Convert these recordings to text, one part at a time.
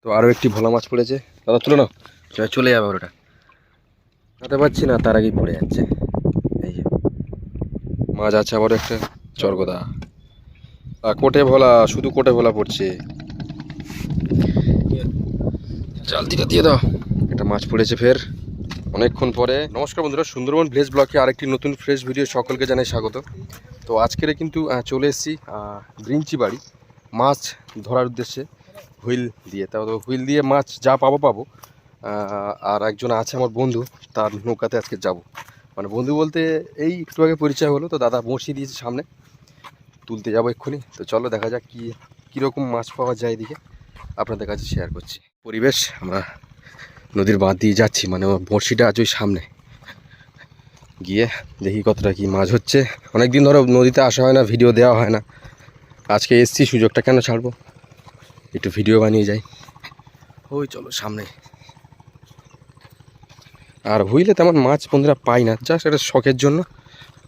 তো আরও একটি ভোলা মাছ পড়েছে। দাদা তুলে নাও, চলে যাবে ওটা। খেতে পাচ্ছি না, তার আগেই পড়ে যাচ্ছে। এই যে মাছ আছে, আবার একটা চরগদা। কোটে ভোলা, শুধু কোটে ভোলা পড়ছে। জালতিটা দিয়ে দাও, একটা মাছ পড়েছে ফের অনেকক্ষণ পরে। নমস্কার বন্ধুরা, সুন্দরবন ভিলেজ ব্লকে আরেকটি নতুন ফ্রেশ ভিডিও সকলকে জানাই স্বাগত। তো আজকের কিন্তু চলে এসেছি ব্রিঞ্চি বাড়ি মাছ ধরার উদ্দেশ্যে হুইল দিয়ে। তাও হুইল দিয়ে মাছ যা পাবো। আর একজন আছে আমার বন্ধু, তার নৌকাতে আজকে যাব। মানে বন্ধু বলতে এই একটু আগে পরিচয় হলো। তো দাদা বসিয়ে দিয়েছে সামনে, তুলতে যাবো এক্ষুনি। তো চলো দেখা যাক কীরকম মাছ পাওয়া যায় এদিকে, আপনাদের কাছে শেয়ার করছি পরিবেশ। আমরা নদীর বাঁধ দিয়ে যাচ্ছি, মানে বড়শিটা আজ ওই সামনে, গিয়ে দেখি কতটা কি মাছ হচ্ছে। অনেক দিন ধরো নদীতে আসা হয় না, ভিডিও দেওয়া হয় না। আজকে এসছি, সুযোগটা কেন ছাড়বো, একটু ভিডিও বানিয়ে যাই। ওই চলো সামনে। আর হুইলে তেমন মাছ বন্ধুরা পাই না, জাস্ট এটা শখের জন্য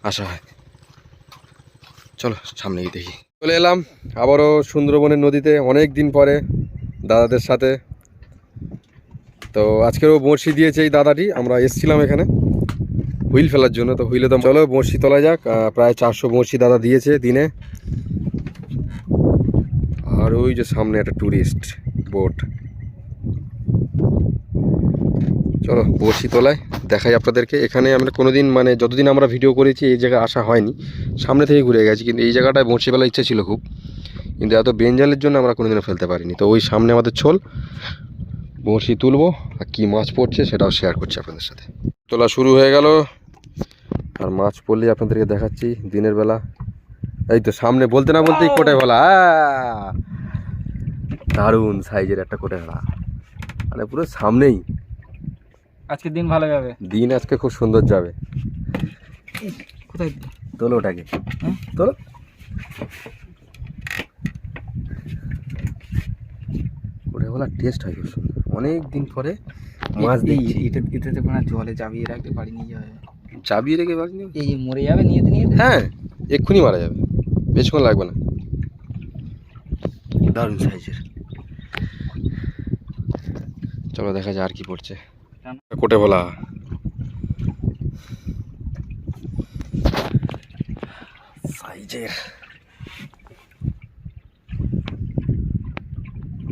আসা হয়। চলো সামনে গিয়ে দেখি। চলে এলাম আবারও সুন্দরবনের নদীতে, অনেক দিন পরে দাদাদের সাথে। তো আজকেরও বড়শি দিয়েছে এই দাদাটি। আমরা এসছিলাম এখানে হুইল ফেলার জন্য। তো হুইলে তো চলো বড়শি তোলা যাক। প্রায় 400 বড়শি দাদা দিয়েছে দিনে। আর ওই যে সামনে একটা ট্যুরিস্ট বোট। চলো বড়শি তোলায় দেখাই আপনাদেরকে। এখানে আমরা কোনোদিন, মানে যতদিন আমরা ভিডিও করেছি এই জায়গায় আসা হয়নি, সামনে থেকে ঘুরে গেছি। কিন্তু এই জায়গাটায় বড়শি ফেলার ইচ্ছা ছিল খুব, কিন্তু এত বেঞ্জালের জন্য আমরা কোনোদিনও ফেলতে পারিনি। তো ওই সামনে আমাদের ছোল, বড়শি তুলবো আর কী মাছ পড়ছে সেটাও শেয়ার করছি আপনাদের সাথে। তোলা শুরু হয়ে গেল, আর মাছ পড়লে আপনাদেরকে দেখাচ্ছি দিনের বেলা। এই তো সামনে, বলতে না বলতেই কোটে ভোলা। দারুণ সাইজের একটা কোটে ভোলা, মানে পুরো সামনেই। আজকে দিন ভালো যাবে, দিন আজকে খুব সুন্দর যাবে। কোথায় তোলো ওটাকে, তোলো। কোটে ভোলার টেস্ট হয় খুব সুন্দর, অনেক দিন পরে মাছ দেখছি। এটাতে কোনো জলে চাবিয়ে রাখতে বাড়ি নিয়ে যাবে। চাবিয়ে রেখে বাড়ি নিয়ে এই মরে যাবে, নিয়ে হ্যাঁ এক্ষুনি মারা যাবে, বেশিক্ষণ লাগবে না। দারুণ সাইজের। চলো দেখা যায় আর কি পড়ছে। কোটে ভোলা সাইজের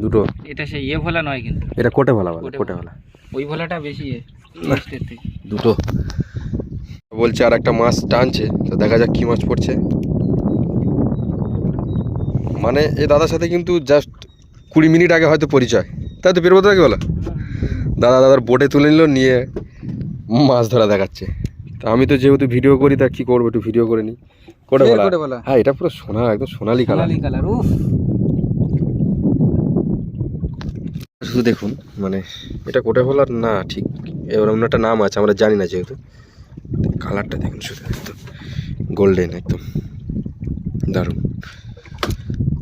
দুটো। এটা সেই ভোলা নয়, কিন্তু এটা কোটে ভোলা বলে, কোটে ভোলা। ওই ভোলাটা বেশি থেকে। দুটো বলছে, আর একটা মাছ টানছে। তো দেখা যাক কি মাছ পড়ছে। মানে এই দাদার সাথে কিন্তু জাস্ট 20 মিনিট আগে হয়তো পরিচয়, তাই তো বেরোবো তো আগে বলা। দাদার বোটে তুলে নিল, নিয়ে মাছ ধরা দেখাচ্ছে। তা আমি তো যেহেতু ভিডিও করি, তা কি করবো, একটু ভিডিও করে নিই। কোটে ভোলা, হ্যাঁ এটা পুরো সোনা, একদম সোনালি কালার। শুধু দেখুন, মানে এটা কোটে ভোলার না ঠিক, এবার অন্য একটা নাম আছে, আমরা জানি না যেহেতু। কালারটা দেখুন শুধু, একদম গোল্ডেন, একদম দারুণ।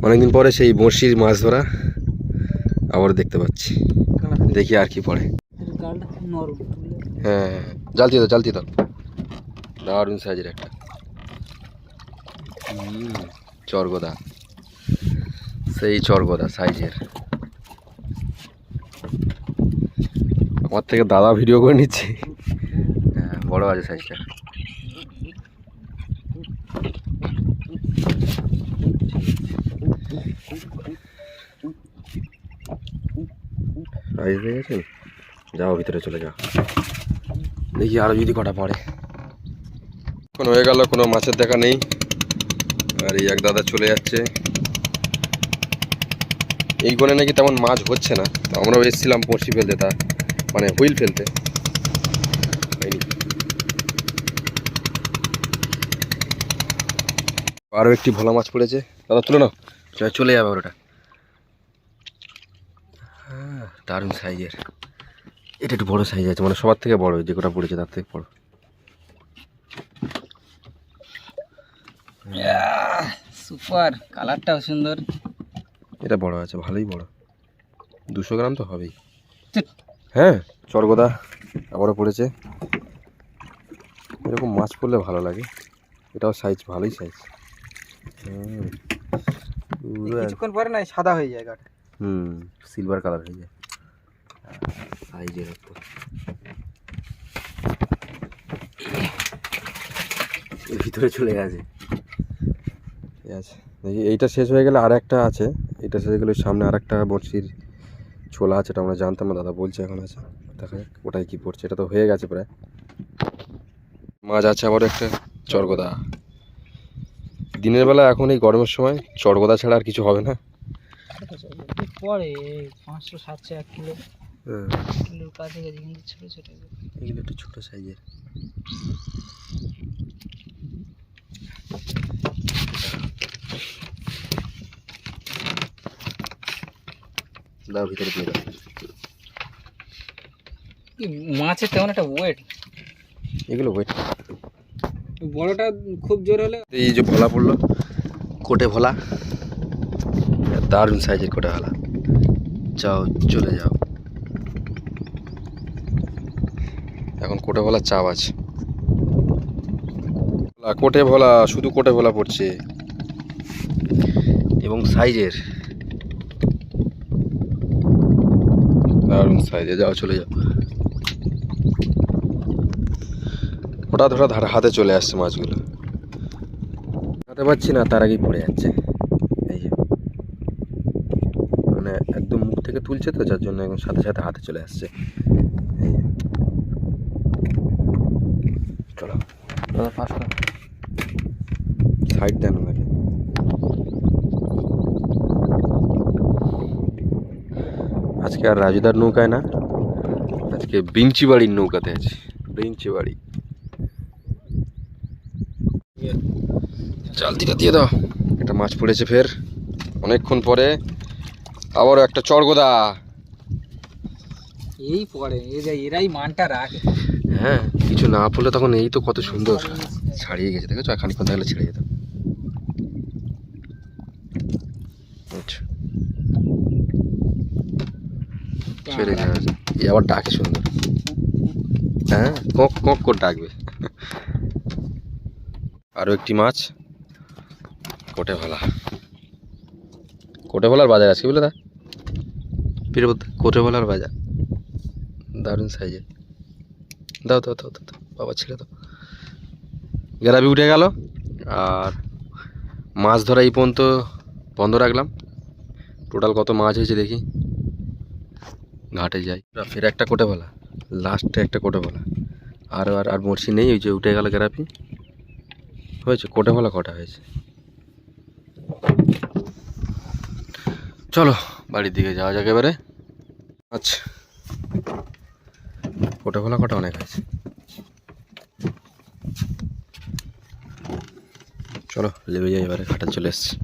অনেকদিন পরে সেই বড়শির মাছ ধরা আবার দেখতে পাচ্ছি। দেখি আর কি পড়ে। হ্যাঁ জালতি দাও। দারুণ সাইজের একটা চরগদা, সেই চরগদা সাইজের। আমার থেকে দাদা ভিডিও করে নিচ্ছে। হ্যাঁ বড় আছে সাইজটা। সাইজ হয়ে গেছেন, যাও ভিতরে চলে যাও, দেখি আরো যদি কটা পড়ে। এখন হয়ে গেল, কোনো মাছের দেখা নেই। আর এই এক দাদা চলে যাচ্ছে। এই গনে নাকি তেমন মাছ হচ্ছে না। তো আমরাও এসেছিলাম বড়শি ফেলতে, তা মানে হুইল ফেলতে হয়নি। আরও একটি ভোলা মাছ পড়েছে। দাদা তুলে নাও, চলে যাবে ওটা। হ্যাঁ দারুণ সাইজের। এটা একটু বড় সাইজ আছে, মানে সবার থেকে বড়, যে কটা পড়েছে তার থেকে বড়। সুপার, কালারটাও সুন্দর। এটা বড় আছে, ভালোই বড়, 200 গ্রাম তো হবেই। হ্যাঁ চরগদা আবারও পড়েছে। এরকম মাছ পড়লে ভালো লাগে। এটাও সাইজ, ভালোই সাইজ। কিছুক্ষণ পরে না সাদা হয়ে যায় গাটা। সিলভার কালার হয়ে যায় সাইজের তো। এর ভিতরে চলে গেছে। ঠিক আছে, দেখি এইটা শেষ হয়ে গেলে আর একটা আছে। এটা শেষ হয়ে গেলে সামনে আর একটা বড়শির ছোলা আছে, এটা আমরা জানতাম না, দাদা বলছে এখন আছে। দেখা যাক ওটাই কি পড়ছে। এটা তো হয়ে গেছে প্রায়। মাছ আছে আবার একটা চরগদা। দিনের বেলা এখন এই গরমের সময় চরগদা ছাড়া আর কিছু হবে না। পরে 500-700 1 কিলো কিলোর কাছে গেছে, কিন্তু ছোট ছোট এগুলো একটু ছোট সাইজের। দাও ভিতরে দিয়ে দাও। মাছের তেমন একটা ওয়েট, এগুলো ওয়েট। বড়টা খুব জোর হলে। এই যে ভোলা পড়লো, কোটে ভোলা, দারুণ সাইজের কোটে ভোলা। যাও চলে যাও, এখন কোটে ভোলা চাপ আছে। কোটে ভোলা, শুধু কোটে ভোলা পড়ছে এবং সাইজের, দারুণ সাইজে। যাও চলে যাও। হঠাৎ হঠাৎ হাতে চলে আসছে মাছগুলো, হাতে পাচ্ছি না, তার আগেই পড়ে যাচ্ছে। এই যে মানে একদম মুখ থেকে তুলছে তো, যার জন্য একদম সাথে সাথে হাতে চলে আসছে। এই যে চলো দাদা, পাঁচটা সাইড দেন ওনাকে। আজকে আর রাজুদার নৌকায় না, আজকে বিঞ্চি বাড়ির নৌকাতে আছি। বিঞ্চি বাড়ি। জালতিটা দিয়ে দাও। একটা মাছ পড়েছে ফের অনেকক্ষণ পরে, আবারও একটা চরগোদা। এই পরে এই যে এরাই মানটা রাখে। হ্যাঁ, কিছু না পড়লে তখন এই তো কত সুন্দর ছাড়িয়ে গেছে, দেখেছো? খানিক্ষণ থাকলে ছেড়ে যেত। আচ্ছা, ছেড়ে গেছে। এই আবার ডাকে সুন্দর। হ্যাঁ, কক কক করে ডাকবে। আরও একটি মাছ, কোটে ভোলা। কোটে ভোলার বাজার আছে বুঝলে দা, কোটে ভোলার বাজার, দারুণ সাইজে। দাও দাও দাও দাও, বাবা ছেড়ে দাও। গ্যারাবি উঠে গেল, আর মাছ ধরা এই পর্যন্ত বন্ধ রাখলাম। টোটাল কত মাছ হয়েছে দেখি, ঘাটে যাই। ফের একটা কোটে ভোলা, লাস্টে একটা কোটে ভোলা। আর আর আর বড়শি নেই, ওই যে উঠে গেল গ্যারাপি। হয়েছে কোটে ভোলা কটা হয়েছে। চলো বাড়ির দিকে যাওয়া যাক এবারে। আচ্ছা, কোটে ভোলা কটা অনেক হয়েছে। চলো লেবে যাই এবারে, ঘাটে চলে এসছি।